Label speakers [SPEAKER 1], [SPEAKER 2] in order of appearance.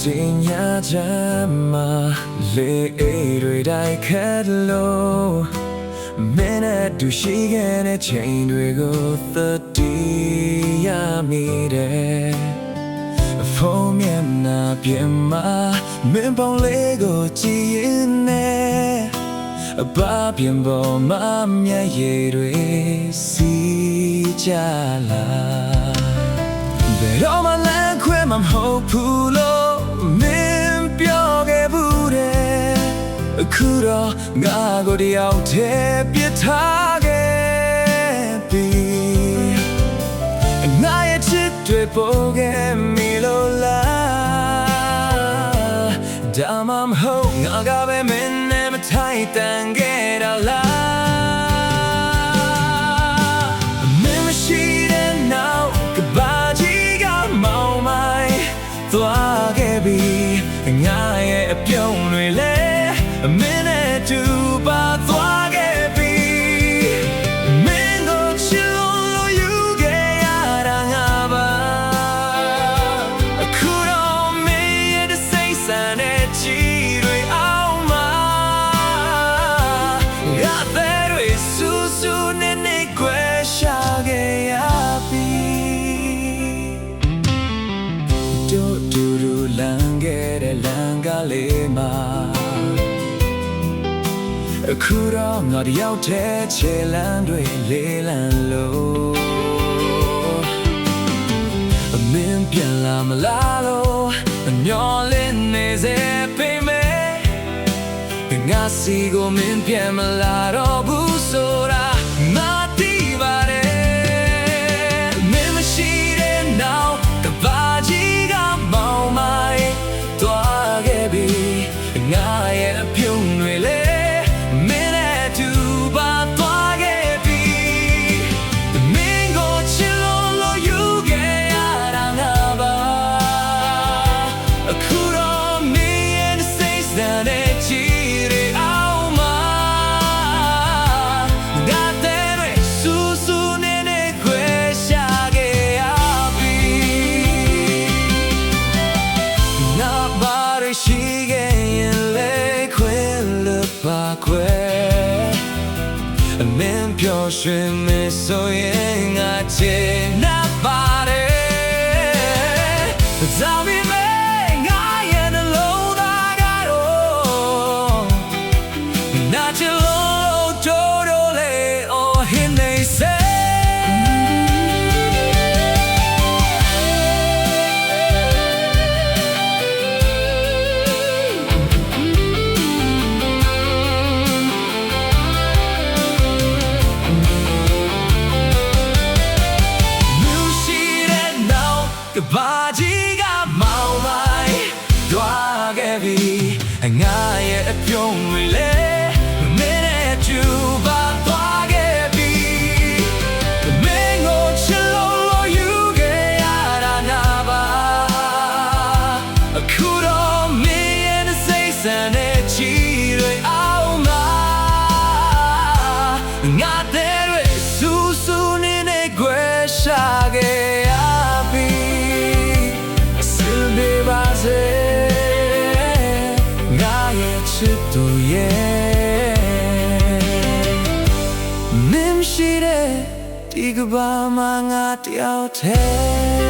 [SPEAKER 1] တင်ညာချမ်းမှာလေအိမ်တွေတိုင်းခက်လို့မင်းနဲ့တူရှိခဲ့တဲ့ချိန်တွေကိုသတိရမိတယ်ဖုန်းမျက်နှာပြင်မှာမင်းပေါင်းလေးကိုကြည့်ရင်နဲ့အပါပြင်ပေါ်မှာမျက်ရည်တွေစီးကြလာဘယ်တော့မှလမ်းခွဲမှာမဟုတ်ဘူးလို့မင်းပြောခဲ့ဘူးတဲ့အခုတော့ငါကိုတယောက်တည်းပြစ်ထားခဲ့ပြီငါရဲ့ချစ်တွေပိုခဲ့မိလို့လားဒါမှမဟုတ်ငါကပဲမင်းနဲ့မထိုက်တန်ခဲ့တာလားမင်းမရှိတဲ့နောက်ကဘာကြီးကမောင်းမိုင်းသွားခဲ့ပြီငါရဲ့အပြုံးတွေလည်းမင်းနဲ့တူပါသွားခဲ့ပြီမင်းကိုချစ်လို့ယူခဲ့ရတာငါပါအခုတော့မင်းရဲ့စိတ်ဆန်တဲ့ချီတွေအောင်မှာငါတဲ့တွေဆူဆူနဲ့နေခွဲရှာခဲ့ရပြီတို့တူတူလမ်းခဲ့တဲ့လမ်းကလေးမှာအခုတော့ငါတယောက်တည်းခြေလမ်းတွေလေးလံလို့မင်းပြန်လာမလားလို့မျောလင်းနေစေပေမဲ့ငါစီကိုမင်းပြန်မလာတော့ဘူးဆိုတာငါသိပါတယ်မင်းမရှိတဲ့နောက်ကဘာကြီးကမောင်းမိုင်းသွားခဲ့ပြီငါရဲ့အပြုံးတွေလေရှိခဲ့ရင်လေခွင့်လွတ်ပါခွဲမင်းပျော်ရွှင်မဆိုရင်ငါချင်နာပါတယ်ဒါပေမဲ့ငါရဲ့နှလုံးသားကတော့နာချင်လို့တိုးတိုးလေး oh him they sayကဘာကြီးကမောင်းမိုင်းသွားခဲ့ပြီငါရဲ့အပြုံးတွေလည်းမင်းနဲ့တူပါသွားခဲ့ပြီမင်းကိုချစ်လို့ယူခဲ့ရတာငါပါအခုတော့မင်းရဲ့စိတ်ဆန်တဲ့ချီတွေအောင်မှာငါတဲ့ဆူဆူနေခွဲရှာခဲ့ငါရဲ့ချစ်သူရဲ့မင်းရှိတဲ့ဒီကဘာမှာငါတယောက်တည်း